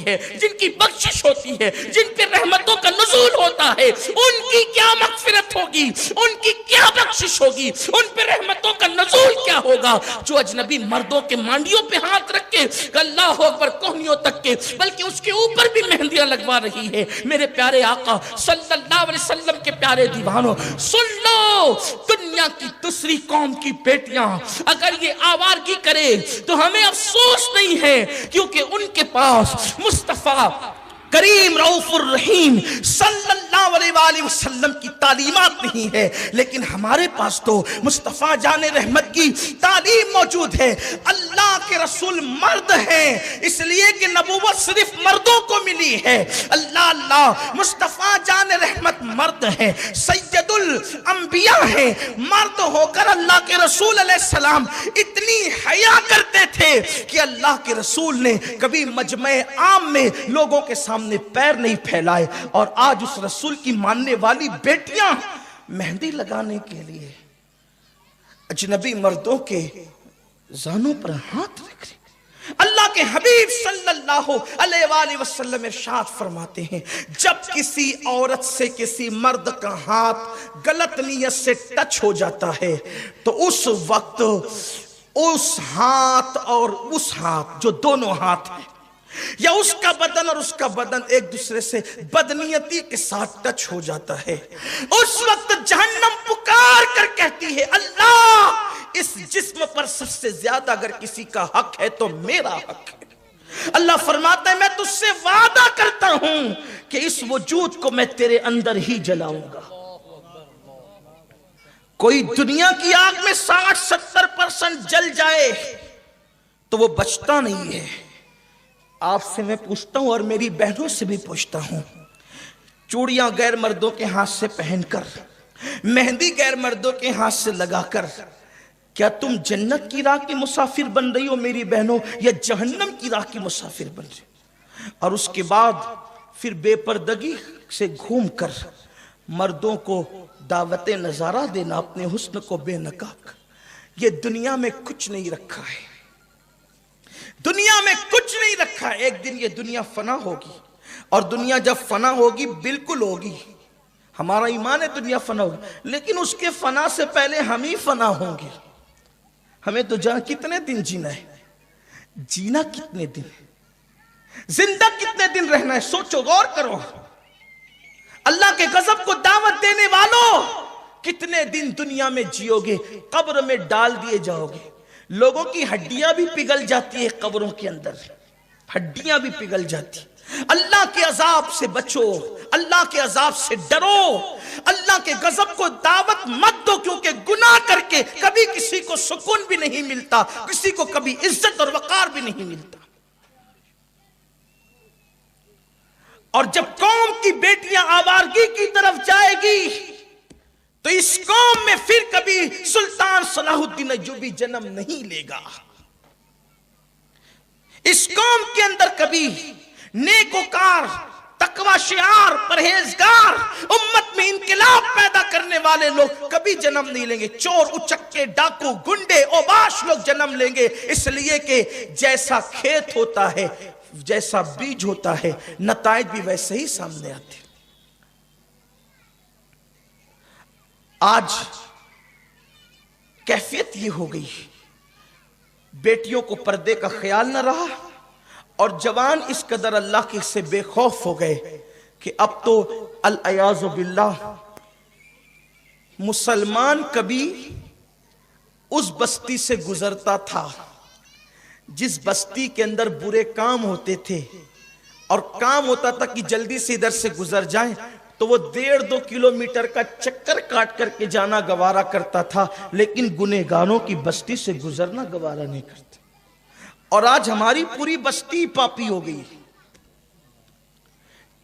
ہے، جن کی بخشش ہوتی ہے، جن پہ رحمتوں کا نزول ہوتا ہے، ان کی کیا مغفرت ہوگی، ان کی کیا بخشش ہوگی، ان پہ رحمتوں کا نزول کیا ہوگا؟ جو اجنبی مردوں کے مانڈیوں پہ ہاتھ رکھ کے اللہ اکبر کوہنیوں تک کے، بلکہ اس کے اوپر بھی مہندیاں لگوا رہی ہے۔ میرے پیارے آقا صلی اللہ علیہ وسلم کے پیارے دیوانوں، سن لو، دنیا کی دوسری قوم کی بیٹیاں اگر یہ آوارگی کرے تو ہمیں افسوس نہیں ہے، کیونکہ ان کے پاس مصطفیٰ کریم رؤوف الرحیم صلی اللہ علیہ وآلہ وسلم کی تعلیمات نہیں ہے، لیکن ہمارے پاس تو مصطفیٰ جان رحمت کی تعلیم موجود ہے۔ اللہ کے رسول مرد ہیں، اس لیے کہ نبوت صرف مردوں کو ملی ہے۔ اللہ مصطفیٰ جان رحمت مرد ہیں، سید الانبیاء ہیں، مرد ہو کر اللہ کے رسول علیہ السلام اتنی حیا کرتے تھے کہ اللہ کے رسول نے کبھی مجمع عام میں لوگوں کے سامنے پیر نہیں پھیلائے، اور آج اس رسول کی ماننے والی بیٹیاں مہندی لگانے کے لیے اجنبی مردوں کے زانوں پر ہاتھ رکھ رہی۔ اللہ کے حبیب صلی اللہ علیہ وآلہ وسلم ارشاد فرماتے ہیں، جب کسی عورت سے کسی مرد کا ہاتھ غلط نیت سے ٹچ ہو جاتا ہے تو اس وقت اس ہاتھ اور اس ہاتھ، جو دونوں ہاتھ ہیں، یا اس کا بدن اور اس کا بدن ایک دوسرے سے بدنیتی کے ساتھ ٹچ ہو جاتا ہے، اس وقت جہنم پکار کر کہتی ہے، اللہ اس جسم پر سب سے زیادہ اگر کسی کا حق ہے تو میرا حق ہے۔ اللہ فرماتا ہے، میں تجھ سے وعدہ کرتا ہوں کہ اس وجود کو میں تیرے اندر ہی جلاؤں گا۔ کوئی دنیا کی آگ میں 60-70% جل جائے تو وہ بچتا نہیں ہے۔ آپ سے میں پوچھتا ہوں اور میری بہنوں سے بھی پوچھتا ہوں، چوڑیاں غیر مردوں کے ہاتھ سے پہن کر، مہندی غیر مردوں کے ہاتھ سے لگا کر، کیا تم جنت کی راہ کی مسافر بن رہی ہو میری بہنوں، یا جہنم کی راہ کی مسافر بن رہی ہو؟ اور اس کے بعد پھر بے پردگی سے گھوم کر مردوں کو دعوت نظارہ دینا، اپنے حسن کو بے نقاب۔ یہ دنیا میں کچھ نہیں رکھا ہے، دنیا میں کچھ نہیں رکھا ہے۔ ایک دن یہ دنیا فنا ہوگی، اور دنیا جب فنا ہوگی بالکل ہوگی، ہمارا ایمان ہے دنیا فنا ہوگی، لیکن اس کے فنا سے پہلے ہم ہی فنا ہوں گے۔ ہمیں تو کتنے دن جینا ہے، جینا کتنے دن ہے، زندہ کتنے دن رہنا ہے، سوچو، غور کرو۔ اللہ کے غضب کو دعوت دینے والوں، کتنے دن دنیا میں جیو گے؟ قبر میں ڈال دیے جاؤ گے، لوگوں کی ہڈیاں بھی پگھل جاتی ہے قبروں کے اندر، ہڈیاں بھی پگھل جاتی۔ اللہ کے عذاب سے بچو، اللہ کے عذاب سے ڈرو، اللہ کے غضب کو دعوت مت دو، کیونکہ گناہ کر کے کبھی کسی کو سکون بھی نہیں ملتا، کسی کو کبھی عزت اور وقار بھی نہیں ملتا۔ اور جب قوم کی بیٹیاں آوارگی کی طرف جائے گی تو اس قوم میں پھر کبھی سلطان صلاح الدین ایوبی جنم نہیں لے گا، اس قوم کے اندر کبھی نیکوکار، تقوی شعار، پرہیزگار، امت میں انقلاب پیدا کرنے والے لوگ کبھی جنم نہیں لیں گے۔ چور، اچکے، ڈاکو، گنڈے، اوباش لوگ جنم لیں گے، اس لیے کہ جیسا کھیت ہوتا ہے، جیسا بیج ہوتا ہے، نتائج بھی ویسے ہی سامنے آتے ہیں۔ آج کیفیت یہ ہو گئی، بیٹیوں کو پردے کا خیال نہ رہا، اور جوان اس قدر اللہ کے سے بے خوف ہو گئے کہ اب تو العیاذ باللہ مسلمان کبھی اس بستی سے گزرتا تھا جس بستی کے اندر برے کام ہوتے تھے، اور کام ہوتا تھا کہ جلدی سے ادھر سے گزر جائیں، تو وہ 1.5-2 کلومیٹر کا چکر کاٹ کر کے جانا گوارا کرتا تھا، لیکن گنہگاروں کی بستی سے گزرنا گوارا نہیں کرتا۔ اور آج ہماری پوری بستی پاپی ہو گئی،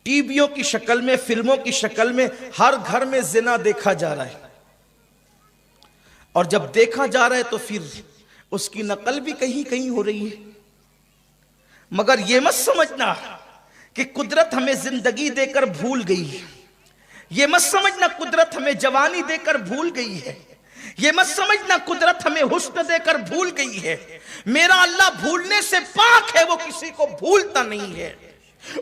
ٹی ویوں کی شکل میں، فلموں کی شکل میں ہر گھر میں زنا دیکھا جا رہا ہے، اور جب دیکھا جا رہا ہے تو پھر اس کی نقل بھی کہیں کہیں ہو رہی ہے۔ مگر یہ مت سمجھنا کہ قدرت ہمیں زندگی دے کر بھول گئی ہے، یہ مت سمجھنا قدرت ہمیں جوانی دے کر بھول گئی ہے، یہ مت سمجھنا قدرت ہمیں حسن دے کر بھول گئی ہے۔ میرا اللہ بھولنے سے پاک ہے، وہ کسی کو بھولتا نہیں ہے۔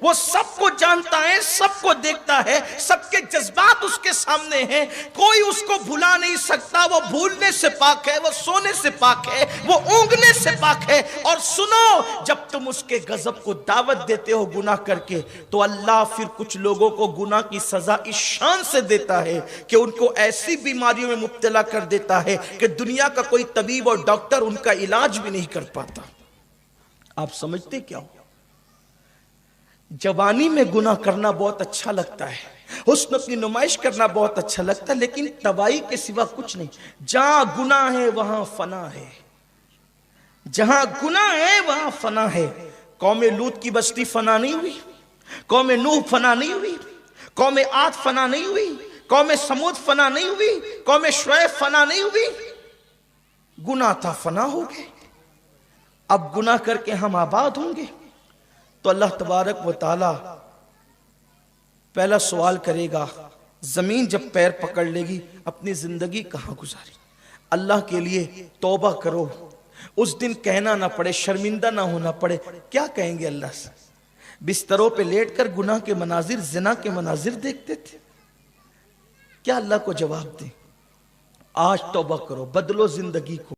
وہ سب کو جانتا ہے، سب کو دیکھتا ہے، سب کے جذبات اس کے سامنے ہیں، کوئی اس کو بھلا نہیں سکتا، وہ بھولنے سے پاک ہے، وہ سونے سے پاک ہے، وہ اونگنے سے پاک ہے۔ اور سنو، جب تم اس کے غضب کو دعوت دیتے ہو گناہ کر کے، تو اللہ پھر کچھ لوگوں کو گناہ کی سزا اس شان سے دیتا ہے کہ ان کو ایسی بیماریوں میں مبتلا کر دیتا ہے کہ دنیا کا کوئی طبیب اور ڈاکٹر ان کا علاج بھی نہیں کر پاتا۔ آپ سمجھتے کیا ہو؟ جوانی میں گناہ کرنا بہت اچھا لگتا ہے، حسن کی نمائش کرنا بہت اچھا لگتا ہے، لیکن تباہی کے سوا کچھ نہیں۔ جہاں گناہ ہے وہاں فنا ہے، جہاں گناہ ہے وہاں فنا ہے۔ قوم لوط کی بستی فنا نہیں ہوئی، قوم نوح فنا نہیں ہوئی، قوم عاد فنا نہیں ہوئی، قوم سمود فنا نہیں ہوئی، قوم شعیب فنا نہیں ہوئی۔ گناہ تھا، فنا ہو گئے۔ اب گناہ کر کے ہم آباد ہوں گے تو اللہ تبارک و تعالی پہلا سوال کرے گا، زمین جب پیر پکڑ لے گی اپنی زندگی کہاں گزاری؟ اللہ کے لیے توبہ کرو، اس دن کہنا نہ پڑے، شرمندہ نہ ہونا پڑے۔ کیا کہیں گے اللہ سے؟ بستروں پہ لیٹ کر گناہ کے مناظر، زنا کے مناظر دیکھتے تھے، کیا اللہ کو جواب دیں؟ آج توبہ کرو، بدلو زندگی کو۔